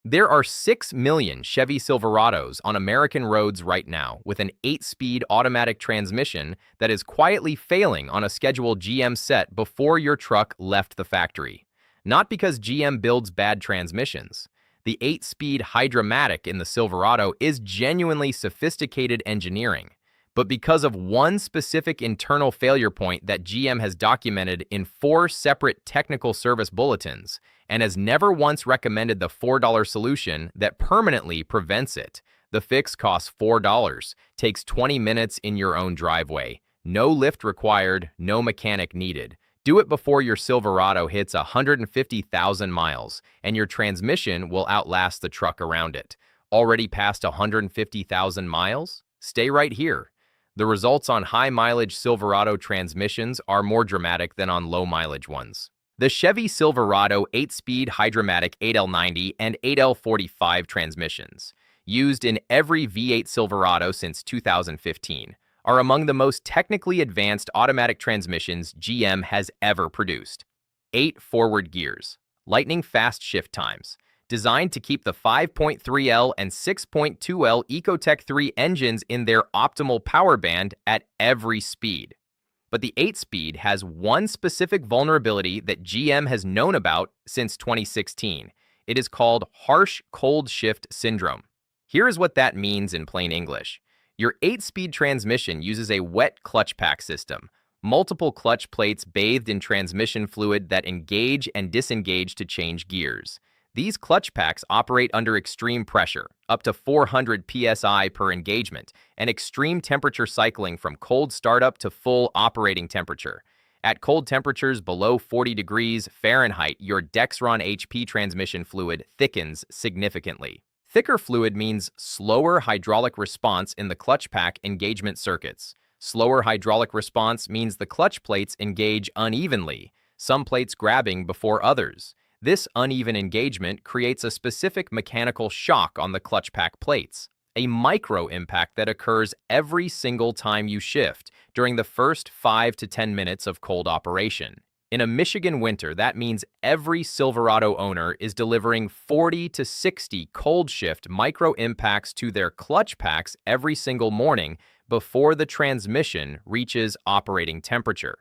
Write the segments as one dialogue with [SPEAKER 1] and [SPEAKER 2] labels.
[SPEAKER 1] There are 6 million Chevy Silverados on American roads right now with an 8-speed automatic transmission that is quietly failing on a scheduled GM set before your truck left the factory. Not because GM builds bad transmissions. The 8-speed Hydra-matic in the Silverado is genuinely sophisticated engineering, but because of one specific internal failure point that GM has documented in 4 separate technical service bulletins, and has never once recommended the $4 solution that permanently prevents it. The fix costs $4, takes 20 minutes in your own driveway. No lift required, no mechanic needed. Do it before your Silverado hits 150,000 miles, and your transmission will outlast the truck around it. Already past 150,000 miles? Stay right here. The results on high-mileage Silverado transmissions are more dramatic than on low-mileage ones. The Chevy Silverado 8-speed Hydra-matic 8L90 and 8L45 transmissions, used in every V8 Silverado since 2015, are among the most technically advanced automatic transmissions GM has ever produced. 8 forward gears, lightning-fast shift times, designed to keep the 5.3L and 6.2L Ecotec 3 engines in their optimal power band at every speed. But the 8-speed has one specific vulnerability that GM has known about since 2016. It is called harsh cold shift syndrome. Here is what that means in plain English. Your 8-speed transmission uses a wet clutch pack system, multiple clutch plates bathed in transmission fluid that engage and disengage to change gears. These clutch packs operate under extreme pressure, up to 400 psi per engagement, and extreme temperature cycling from cold startup to full operating temperature. At cold temperatures below 40 degrees Fahrenheit, your Dexron HP transmission fluid thickens significantly. Thicker fluid means slower hydraulic response in the clutch pack engagement circuits. Slower hydraulic response means the clutch plates engage unevenly, some plates grabbing before others. This uneven engagement creates a specific mechanical shock on the clutch pack plates, a micro impact that occurs every single time you shift during the first 5 to 10 minutes of cold operation. In a Michigan winter, that means every Silverado owner is delivering 40 to 60 cold shift micro impacts to their clutch packs every single morning before the transmission reaches operating temperature.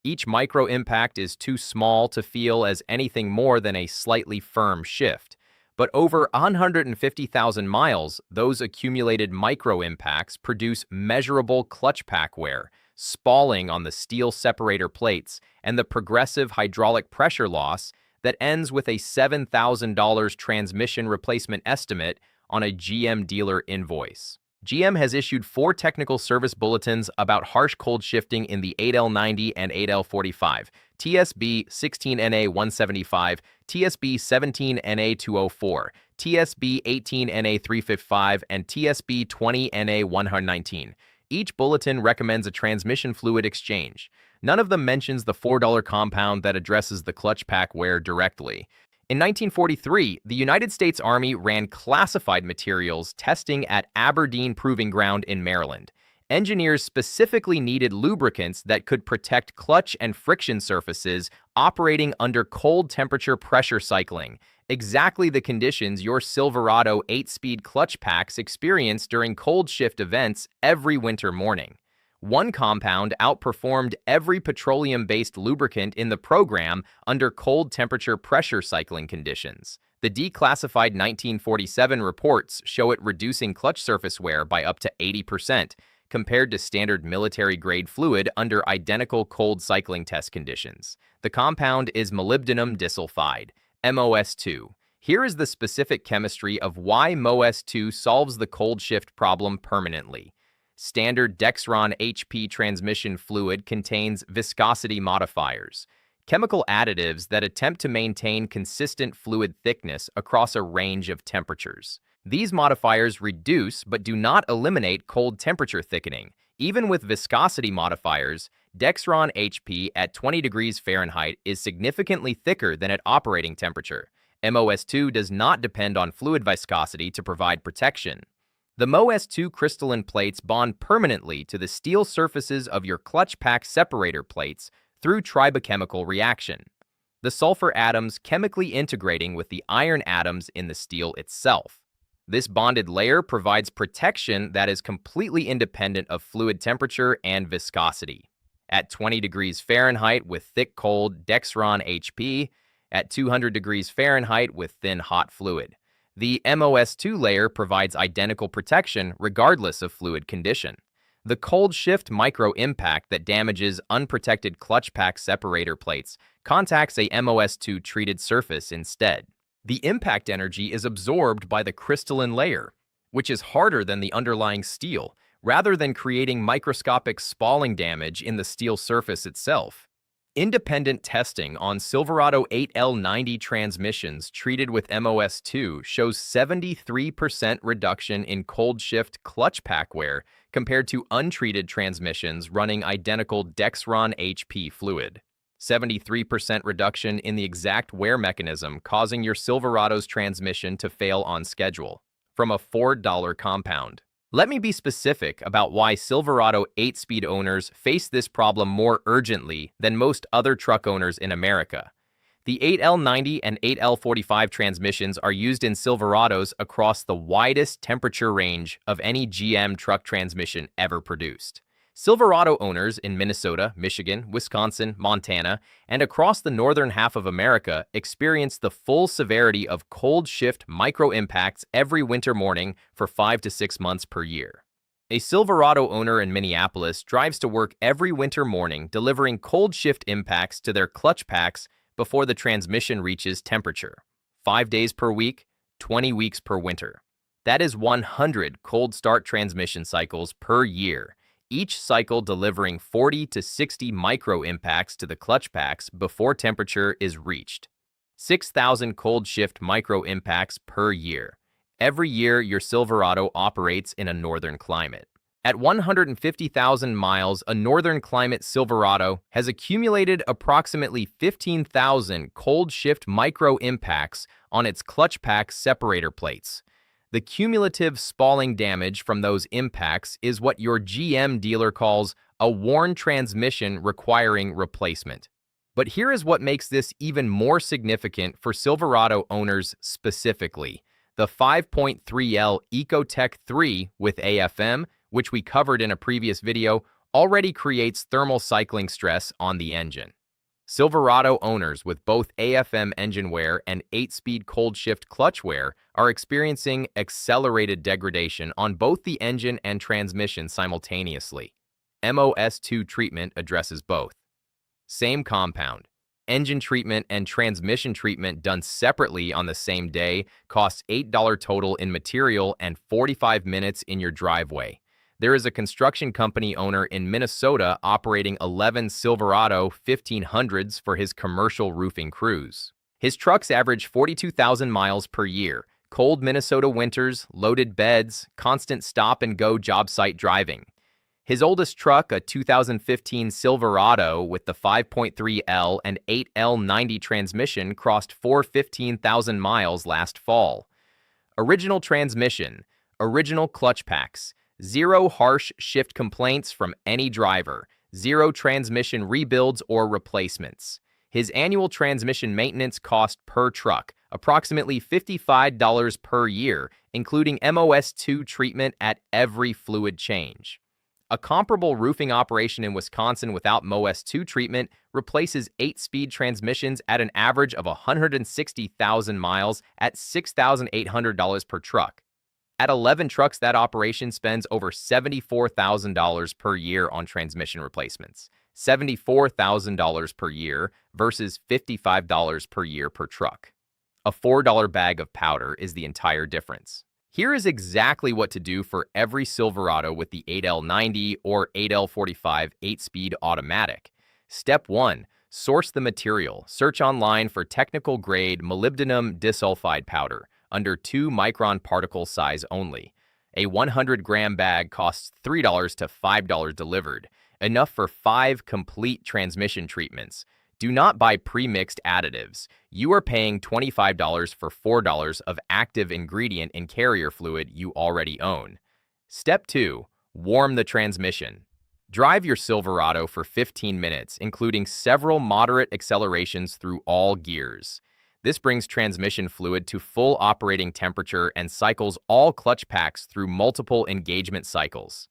[SPEAKER 1] Each micro impact is too small to feel as anything more than a slightly firm shift. But over 150,000 miles, those accumulated micro impacts produce measurable clutch pack wear, spalling on the steel separator plates, and the progressive hydraulic pressure loss that ends with a $7,000 transmission replacement estimate on a GM dealer invoice. GM has issued 4 technical service bulletins about harsh cold shifting in the 8L90 and 8L45, TSB 16NA175, TSB 17NA204, TSB 18NA355, and TSB 20NA119. Each bulletin recommends a transmission fluid exchange. None of them mentions the $4 compound that addresses the clutch pack wear directly. In 1943, the United States Army ran classified materials testing at Aberdeen Proving Ground in Maryland. Engineers specifically needed lubricants that could protect clutch and friction surfaces operating under cold temperature pressure cycling, exactly the conditions your Silverado 8-speed clutch packs experience during cold shift events every winter morning. One compound outperformed every petroleum-based lubricant in the program under cold temperature pressure cycling conditions. The declassified 1947 reports show it reducing clutch surface wear by up to 80%, compared to standard military-grade fluid under identical cold cycling test conditions. The compound is molybdenum disulfide, MOS2. Here is the specific chemistry of why MOS2 solves the cold shift problem permanently. Standard Dexron HP transmission fluid contains viscosity modifiers, chemical additives that attempt to maintain consistent fluid thickness across a range of temperatures. These modifiers reduce but do not eliminate cold temperature thickening. Even with viscosity modifiers, Dexron HP at 20 degrees Fahrenheit is significantly thicker than at operating temperature. MOS2 does not depend on fluid viscosity to provide protection. The MOS2 crystalline plates bond permanently to the steel surfaces of your clutch pack separator plates through tribochemical reaction. the sulfur atoms chemically integrating with the iron atoms in the steel itself. This bonded layer provides protection that is completely independent of fluid temperature and viscosity. At 20 degrees Fahrenheit with thick cold Dexron HP, at 200 degrees Fahrenheit with thin hot fluid. The MOS2 layer provides identical protection regardless of fluid condition. The cold shift micro-impact that damages unprotected clutch pack separator plates contacts a MOS2 treated surface instead. The impact energy is absorbed by the crystalline layer, which is harder than the underlying steel, rather than creating microscopic spalling damage in the steel surface itself. Independent testing on Silverado 8L90 transmissions treated with MOS2 shows 73% reduction in cold shift clutch pack wear compared to untreated transmissions running identical Dexron HP fluid. 73% reduction in the exact wear mechanism causing your Silverado's transmission to fail on schedule, from a $4 compound. Let me be specific about why Silverado 8-speed owners face this problem more urgently than most other truck owners in America. The 8L90 and 8L45 transmissions are used in Silverados across the widest temperature range of any GM truck transmission ever produced. Silverado owners in Minnesota, Michigan, Wisconsin, Montana, and across the northern half of America experience the full severity of cold shift micro-impacts every winter morning for 5 to 6 months per year. A Silverado owner in Minneapolis drives to work every winter morning delivering cold shift impacts to their clutch packs before the transmission reaches temperature. 5 days per week, 20 weeks per winter. That is 100 cold start transmission cycles per year, each cycle delivering 40 to 60 micro-impacts to the clutch packs before temperature is reached. 6,000 cold shift micro-impacts per year. Every year, your Silverado operates in a northern climate. At 150,000 miles, a northern climate Silverado has accumulated approximately 15,000 cold shift micro-impacts on its clutch pack separator plates. The cumulative spalling damage from those impacts is what your GM dealer calls a worn transmission requiring replacement. But here is what makes this even more significant for Silverado owners specifically. The 5.3L Ecotech 3 with AFM, which we covered in a previous video, already creates thermal cycling stress on the engine. Silverado owners with both AFM engine wear and 8-speed cold shift clutch wear are experiencing accelerated degradation on both the engine and transmission simultaneously. MOS2 treatment addresses both. Same compound. Engine treatment and transmission treatment done separately on the same day costs $8 total in material and 45 minutes in your driveway. There is a construction company owner in Minnesota operating 11 Silverado 1500s for his commercial roofing crews. His trucks average 42,000 miles per year, cold Minnesota winters, loaded beds, constant stop-and-go job site driving. His oldest truck, a 2015 Silverado with the 5.3L and 8L90 transmission, crossed 415,000 miles last fall. Original transmission, original clutch packs, 0 harsh shift complaints from any driver, 0 transmission rebuilds or replacements. His annual transmission maintenance cost per truck, approximately $55 per year, including MOS2 treatment at every fluid change. A comparable roofing operation in Wisconsin without MOS2 treatment replaces 8-speed transmissions at an average of 160,000 miles at $6,800 per truck. At 11 trucks, that operation spends over $74,000 per year on transmission replacements. $74,000 per year versus $55 per year per truck. A $4 bag of powder is the entire difference. Here is exactly what to do for every Silverado with the 8L90 or 8L45 8-speed automatic. Step 1. Source the material. Search online for technical grade molybdenum disulfide powder under 2-micron particle size only. A 100-gram bag costs $3 to $5 delivered, enough for 5 complete transmission treatments. Do not buy pre-mixed additives. You are paying $25 for $4 of active ingredient in carrier fluid you already own. Step 2. Warm the transmission. Drive your Silverado for 15 minutes, including several moderate accelerations through all gears. This brings transmission fluid to full operating temperature and cycles all clutch packs through multiple engagement cycles.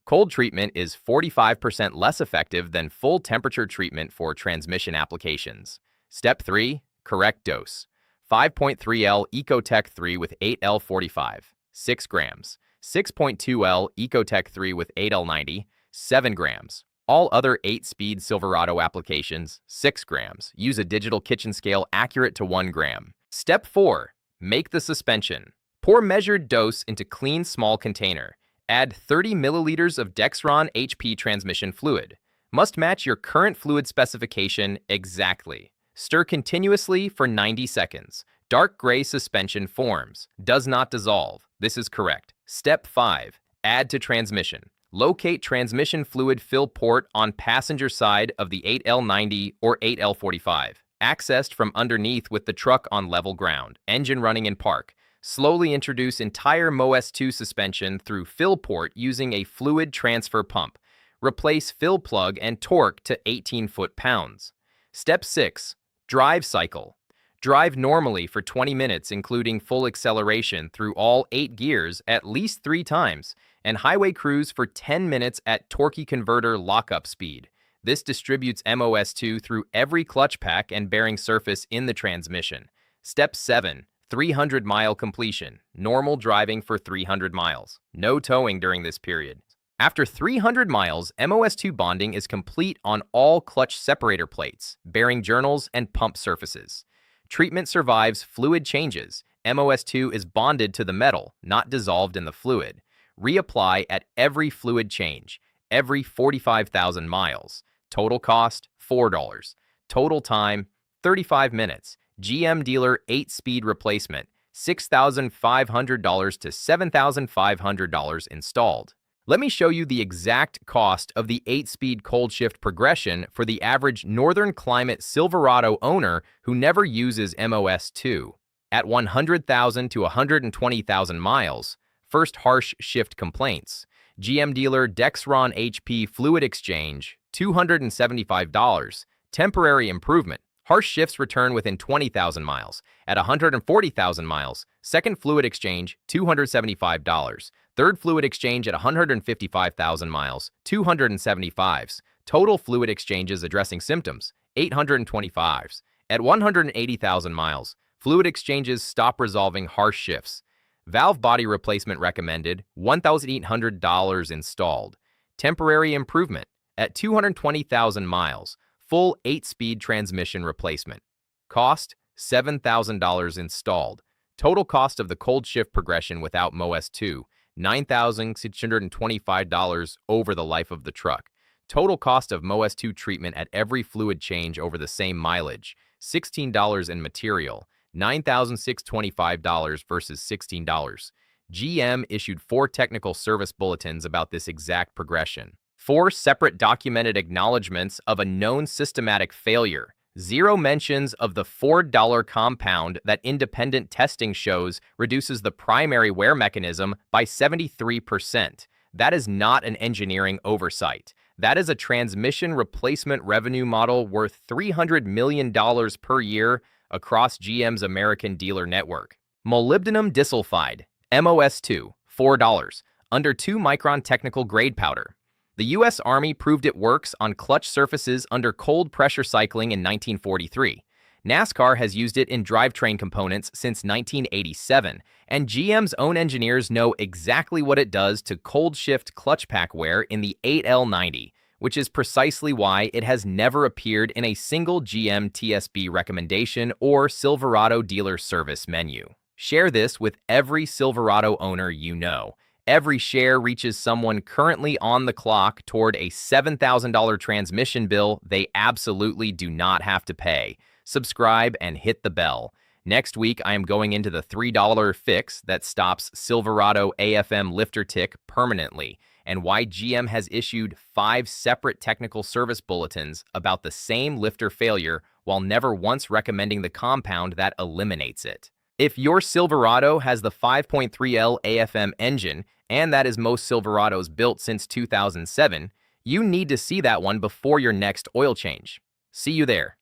[SPEAKER 1] Cold treatment is 45% less effective than full temperature treatment for transmission applications. Step 3. Correct dose. 5.3L Ecotech 3 with 8L45, 6 grams. 6.2L Ecotech 3 with 8L90, 7 grams. All other 8-speed Silverado applications, 6 grams. Use a digital kitchen scale accurate to 1 gram. Step 4. Make the suspension. Pour measured dose into clean small container. Add 30 milliliters of Dexron HP transmission fluid. Must match your current fluid specification exactly. Stir continuously for 90 seconds. Dark gray suspension forms. Does not dissolve. This is correct. Step 5. Add to transmission. Locate transmission fluid fill port on passenger side of the 8L90 or 8L45. Accessed from underneath with the truck on level ground. Engine running in park. Slowly introduce entire MOS2 suspension through fill port using a fluid transfer pump. Replace fill plug and torque to 18 foot-pounds. Step 6. Drive cycle. Drive normally for 20 minutes, including full acceleration through all 8 gears at least 3 times, and highway cruise for 10 minutes at torque converter lockup speed. This distributes MOS2 through every clutch pack and bearing surface in the transmission. Step 7. 300-mile completion. Normal driving for 300 miles. No towing during this period. After 300 miles, MOS2 bonding is complete on all clutch separator plates, bearing journals, and pump surfaces. Treatment survives fluid changes. MOS2 is bonded to the metal, not dissolved in the fluid. Reapply at every fluid change, every 45,000 miles. Total cost, $4. Total time, 35 minutes. GM dealer 8-speed replacement, $6,500 to $7,500 installed. Let me show you the exact cost of the 8-speed cold shift progression for the average northern climate Silverado owner who never uses MOS2. At 100,000 to 120,000 miles, first harsh shift complaints. GM dealer Dexron HP fluid exchange, $275. Temporary improvement. Harsh shifts return within 20,000 miles. At 140,000 miles, second fluid exchange, $275. Third fluid exchange at 155,000 miles, $275s. Total fluid exchanges addressing symptoms, 825s. At 180,000 miles, fluid exchanges stop resolving harsh shifts. Valve body replacement recommended, $1,800 installed. Temporary improvement. At 220,000 miles, full 8-speed transmission replacement. Cost, $7,000 installed. Total cost of the cold shift progression without MOS2, $9,625 over the life of the truck. Total cost of MOS2 treatment at every fluid change over the same mileage, $16 in material, $9,625 versus $16. GM issued 4 technical service bulletins about this exact progression. 4 separate documented acknowledgments of a known systematic failure. 0 mentions of the $4 compound that independent testing shows reduces the primary wear mechanism by 73%. That is not an engineering oversight. That is a transmission replacement revenue model worth $300 million per year across GM's American dealer network. Molybdenum Disulfide, MOS2, $4, under 2-micron technical grade powder. The U.S. Army proved it works on clutch surfaces under cold pressure cycling in 1943. NASCAR has used it in drivetrain components since 1987, and GM's own engineers know exactly what it does to cold shift clutch pack wear in the 8L90, which is precisely why it has never appeared in a single GM TSB recommendation or Silverado dealer service menu. Share this with every Silverado owner you know. Every share reaches someone currently on the clock toward a $7,000 transmission bill they absolutely do not have to pay. Subscribe and hit the bell. Next week, I am going into the $3 fix that stops Silverado AFM lifter tick permanently, and why GM has issued 5 separate technical service bulletins about the same lifter failure while never once recommending the compound that eliminates it. If your Silverado has the 5.3L AFM engine, and that is most Silverados built since 2007, You need to see that one before your next oil change. See you there.